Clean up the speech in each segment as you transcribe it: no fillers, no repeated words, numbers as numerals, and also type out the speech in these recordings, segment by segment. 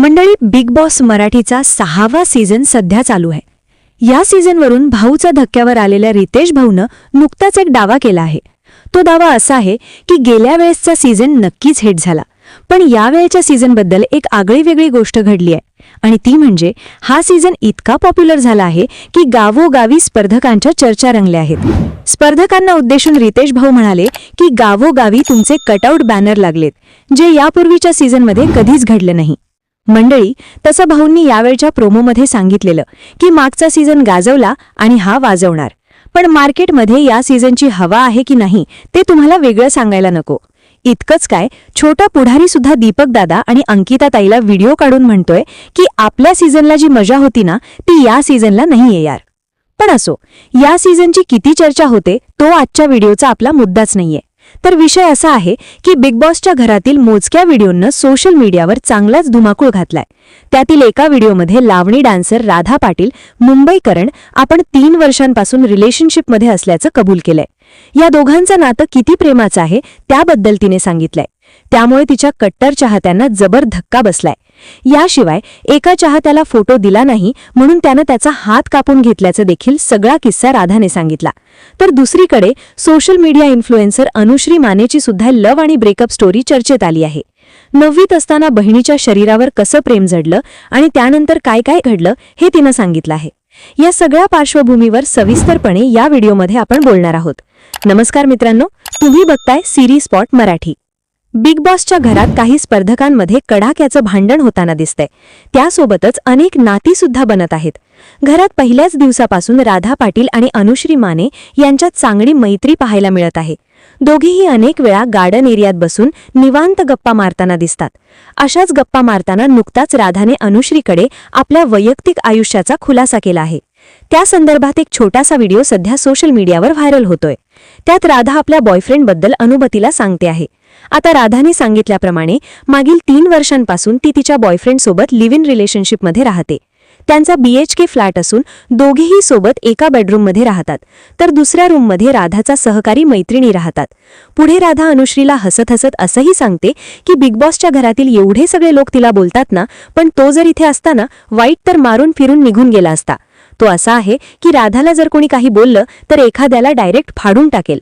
मंडळी, big boss मराठीचा 6वा season सध्या चालू आहे. या सीझनवरून भाऊच्या धक्क्यावर आलेल्या रितेश भाऊनं नुकताच एक दावा केला आहे. तो दावा असा आहे की गेल्या वेळेसचा सीझन नक्कीच हिट झाला, पण यावेळेच्या सीझनबद्दल एक आगळीवेगळी गोष्ट घडली आहे आणि ती म्हणजे हा सीझन इतका पॉप्युलर झाला आहे की गावोगावी स्पर्धकांच्या चर्चा रंगल्या आहेत. स्पर्धकांना उद्देशून रितेश भाऊ म्हणाले की गावोगावी तुमचे कटआउट बॅनर लागलेत, जे यापूर्वीच्या सीझनमध्ये कधीच घडलं नाही. मंडळी, तसं भाऊंनी यावेळच्या प्रोमोमध्ये सांगितलेलं की मागचा सीझन गाजवला आणि हा वाजवणार, पण मार्केटमध्ये या सीझनची हवा आहे की नाही ते तुम्हाला वेगळं सांगायला नको. इतकंच काय, छोटा पुढारी सुद्धा दीपक दादा आणि अंकिता ताईला व्हिडिओ काढून म्हणतोय की आपल्या सीझनला जी मजा होती ना ती या सीझनला नाहीये यार. पण असो, या सीझनची किती चर्चा होते तो आजच्या व्हिडिओचा आपला मुद्दाच नाहीये. तर विषय असा आहे की बिग बॉसच्या घरातील मोजक्या व्हिडिओनं सोशल मीडियावर चांगलाच धुमाकूळ घातलाय. त्यातील एका व्हिडिओमध्ये लावणी डान्सर राधा पाटील मुंबईकरण आपण 3 वर्षांपासून रिलेशनशिपमध्ये असल्याचं कबूल केलंय. या दोघांचं नातं किती प्रेमाचं आहे त्याबद्दल तिने सांगितलंय. त्यामुळे तिच्या कट्टर चाहत्यांना जबर धक्का बसलाय. याशिवाय एका चाहत्याला फोटो दिला नाही म्हणून त्यानं त्याचा हात कापून घेतल्याचं देखील सगळा किस्सा राधाने सांगितला. तर दुसरीकडे सोशल मीडिया इन्फ्लुएन्सर अनुश्री मानेची सुद्धा लव्ह आणि ब्रेकअप स्टोरी चर्चेत आली आहे. 9वीत असताना बहिणीच्या शरीरावर कसं प्रेम जडलं आणि त्यानंतर काय काय घडलं हे तिनं सांगितलं आहे. या सगळ्या पार्श्वभूमीवर सविस्तरपणे या व्हिडिओमध्ये आपण बोलणार आहोत. नमस्कार मित्रांनो, तुम्ही बघताय सिरी स्पॉट मराठी. बिग बॉसच्या घरात काही स्पर्धकांमध्ये कडाक्याचं भांडण होताना दिसतंय. त्यासोबतच अनेक नाती सुद्धा बनत आहेत. घरात पहिल्याच दिवसापासून राधा पाटील आणि अनुश्री माने यांच्यात चांगली मैत्री पाहायला मिळत आहे. दोघेही अनेक वेळा गार्डन एरियात बसून निवांत गप्पा मारताना दिसतात. अशाच गप्पा मारताना नुकताच राधाने अनुश्रीकडे आपल्या वैयक्तिक आयुष्याचा खुलासा केला आहे. त्या संदर्भात एक छोटासा व्हिडिओ सध्या सोशल मीडियावर व्हायरल होतोय. त्यात राधा आपल्या बॉयफ्रेंडबद्दल अनुभूतीला सांगते आहे. आता राधाने सांगितल्याप्रमाणे मागील 3 वर्षांपासून ती तिच्या बॉयफ्रेंडसोबत लिव्ह इन रिलेशनशिपमध्ये राहते. त्यांचा BHK फ्लॅट असून दोघेही सोबत एका बेडरूममध्ये राहतात, तर दुसऱ्या रूममध्ये राधाचा सहकारी मैत्रिणी राहतात. पुढे राधा अनुश्रीला हसत हसत असंही सांगते की बिग बॉसच्या घरातील एवढे सगळे लोक तिला बोलतात ना, पण तो जर इथे असताना वाईट तर मारून फिरून निघून गेला असता. तो असा आहे की राधाला जर कोणी काही बोललं तर एखाद्याला डायरेक्ट फाडून टाकेल.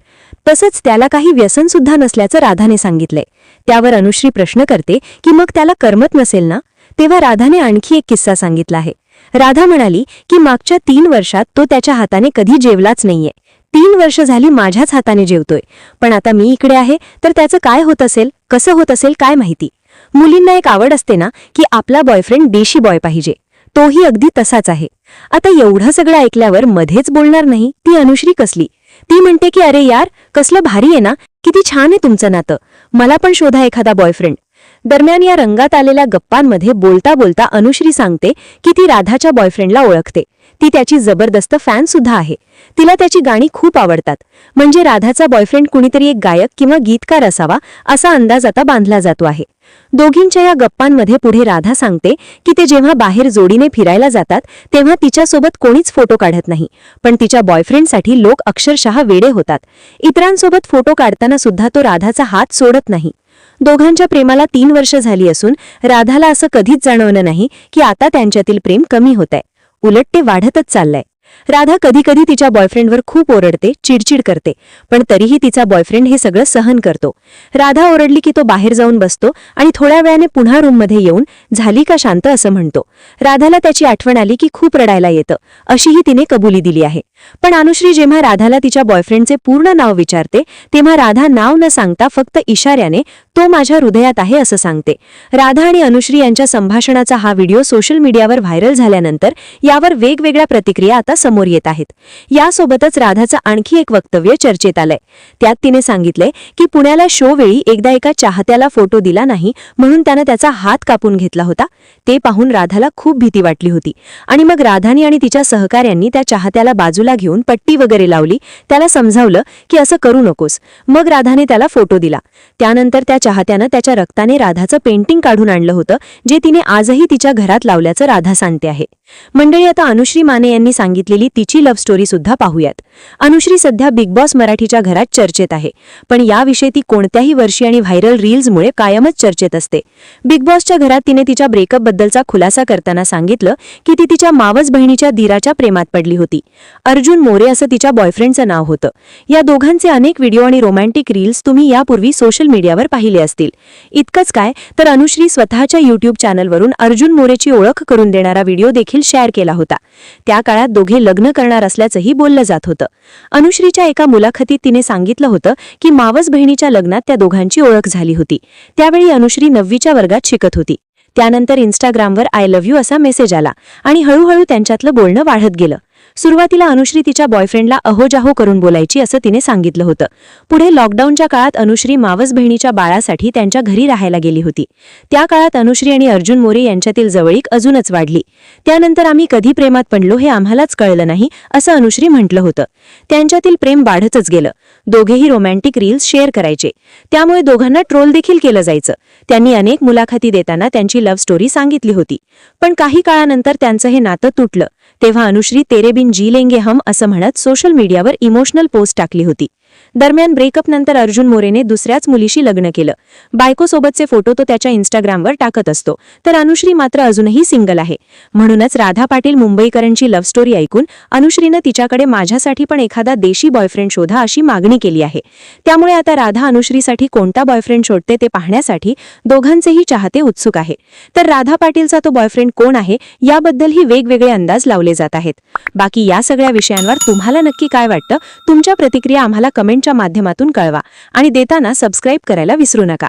तसंच त्याला काही व्यसन सुद्धा नसल्याचं राधाने सांगितलंय. त्यावर अनुश्री प्रश्न करते की मग त्याला करमत नसेल ना. तेव्हा राधाने आणखी एक किस्सा सांगितला आहे. राधा म्हणाली की मागच्या 3 वर्षात तो त्याच्या हाताने कधी जेवलाच नाहीये. 3 वर्ष झाली माझ्याच हाताने जेवतोय, पण आता मी इकडे आहे तर त्याचं काय होत असेल, कसं होत असेल काय माहिती. मुलींना एक आवड असते ना की आपला बॉयफ्रेंड देशी बॉय पाहिजे. तोही अगदी तसाच आहे. आता एवढं सगळं ऐकल्यावर मध्येच बोलणार नाही ती अनुश्री कसली. ती म्हणते की अरे यार, कसलं भारी आहे ना, किती छान आहे तुमचं नातं, मला पण शोधा एखादा बॉयफ्रेंड. दरम्यान या रंगात आलेल्या गप्पांमध्ये बोलता बोलता अनुश्री सांगते की ती राधाच्या बॉयफ्रेंडला ओळखते. ती त्याची जबरदस्त फॅन सुद्धा आहे. तिला त्याची गाणी खूप आवडतात. म्हणजे राधाचा बॉयफ्रेंड कुणीतरी एक गायक किंवा गीतकार असावा असा अंदाज आता बांधला जातो आहे. दोघींच्या या गप्पांमध्ये पुढे राधा सांगते की ते जेव्हा बाहेर जोडीने फिरायला जातात तेव्हा तिच्यासोबत कोणीच फोटो काढत नाही, पण तिच्या बॉयफ्रेंडसाठी लोक अक्षरशः वेडे होतात. इतरांसोबत फोटो काढताना सुद्धा तो राधाचा हात सोडत नाही. दोघांच्या प्रेमाला 3 वर्ष झाली असून राधाला असं कधीच जाणवलं नाही की आता त्यांच्यातील प्रेम कमी होतंय. उलट ते वाढतच चाललंय. राधा कधी कधी तिच्या बॉयफ्रेंडवर खूप ओरडते, चिडचिड करते, पण तरीही तिचा बॉयफ्रेंड हे सगळं सहन करतो. राधा ओरडली की तो बाहेर जाऊन बसतो आणि थोड्या वेळाने पुन्हा रूममध्ये येऊन झाली का शांत असं म्हणतो. राधाला त्याची आठवण आली की खूप रडायला येतं, अशीही तिने कबुली दिली आहे. पण अनुश्री जेव्हा राधाला तिच्या बॉयफ्रेंडचे पूर्ण नाव विचारते तेव्हा राधा नाव न सांगता फक्त इशाऱ्याने तो माझ्या हृदयात आहे असं सांगते. राधा आणि अनुश्री यांच्या संभाषणाचा हा व्हिडिओ सोशल मीडियावर व्हायरल झाल्यानंतर यावर वेगवेगळ्या प्रतिक्रिया आता समोर येत आहेत. यासोबतच राधाचं आणखी एक वक्तव्य चर्चेत आलंय. त्यात तिने सांगितलंय की पुण्याला शो वेळी एकदा एका चाहत्याला फोटो दिला नाही म्हणून त्यानं त्याचा हात कापून घेतला होता. ते पाहून राधाला खूप भीती वाटली होती आणि मग राधानी आणि तिच्या सहकाऱ्यांनी त्या चाहत्याला बाजूला घेऊन पट्टी वगैरे लावली. त्याला समजावलं की असं करू नकोस. मग राधाने त्याला फोटो दिला. त्यानंतर त्या चाहत्यानं त्याच्या रक्ताने राधाचं पेंटिंग काढून आणलं होतं, जे तिने आजही तिच्या घरात लावल्याचं राधा सांगते आहे. मंडळी, आता अनुश्री माने यांनी सांगितलेली तिची लव्ह स्टोरी सुद्धा पाहूयात. अनुश्री सध्या बिग बॉस मराठीच्या घरात चर्चेत आहे, पण याविषयी ती कोणत्याही वर्षी आणि व्हायरल रील्समुळे कायमच चर्चेत असते. बिग बॉसच्या घरात तिने तिच्या ब्रेकअपबद्दलचा खुलासा करताना सांगितलं की ती तिच्या मावस बहिणीच्या दीराच्या प्रेमात पडली होती. अर्जुन मोरे असं तिच्या बॉयफ्रेंडचं नाव होतं. या दोघांचे अनेक व्हिडिओ आणि रोमॅन्टिक रील्स तुम्ही यापूर्वी सोशल मीडियावर पाहिले असतील. इतकंच काय, तर अनुश्री स्वतःच्या यूट्यूब चॅनलवरून अर्जुन मोरेची ओळख करून देणारा व्हिडिओ देखील शेअर केला होता. त्या काळात दोघे लग्न करणार असल्याचंही बोललं जात होतं. अनुश्रीच्या एका मुलाखतीत तिने सांगितलं होतं की मावस बहिणीच्या लग्नात त्या दोघांची ओळख झाली होती. त्यावेळी अनुश्री 9वीच्या वर्गात शिकत होती. त्यानंतर इंस्टाग्रामवर आय लव्ह यू असा मेसेज आला आणि हळूहळू त्यांच्यातलं बोलणं वाढत गेलं. सुरुवातीला अनुश्री तिच्या बॉयफ्रेंडला अहोजाहो करून बोलायची असं तिने सांगितलं होतं. पुढे लॉकडाऊनच्या काळात अनुश्री मावस बहिणीच्या बाळासाठी त्यांच्या घरी राहायला गेली होती. त्या काळात अनुश्री आणि अर्जुन मोरे यांच्यातील जवळीक अजूनच वाढली. त्यानंतर आम्ही कधी प्रेमात पडलो हे आम्हालाच कळलं नाही असं अनुश्री म्हटलं होतं. त्यांच्यातील प्रेम वाढतच गेलं. दोघेही रोमॅन्टिक रील्स शेअर करायचे. त्यामुळे दोघांना ट्रोल देखील केलं जायचं. त्यांनी अनेक मुलाखती देताना त्यांची लव्ह स्टोरी सांगितली होती. पण काही काळानंतर त्यांचं हे नातं तुटलं. तेव्हा अनुश्री तेरे बिन जी लेंगे हम असं म्हणत सोशल मीडियावर इमोशनल पोस्ट टाकली होती. दरम्यान ब्रेकअप नंतर अर्जुन मोरेने दुसऱ्याच मुलीशी लग्न केलं. बायकोसोबतचे फोटो तो त्याच्या इंस्टाग्रामवर टाकत असतो, तर अनुश्री मात्र अजूनही सिंगल आहे. म्हणूनच राधा पाटील मुंबईकरांची लव्ह स्टोरी ऐकून अनुश्रीनं तिच्याकडे माझ्यासाठी पण एखादा देशी बॉयफ्रेंड शोधा अशी मागणी केली आहे. त्यामुळे आता राधा अनुश्रीसाठी कोणता बॉयफ्रेंड शोधते ते पाहण्यासाठी दोघांचेही चाहते उत्सुक आहे. तर राधा पाटीलचा तो बॉयफ्रेंड कोण आहे याबद्दलही वेगवेगळे अंदाज लावले जात आहेत. बाकी या सगळ्या विषयांवर तुम्हाला नक्की काय वाटतं? तुमच्या प्रतिक्रिया आम्हाला कमेंटच्या माध्यमातून कळवा आणि देताना सबस्क्राईब करायला विसरू नका.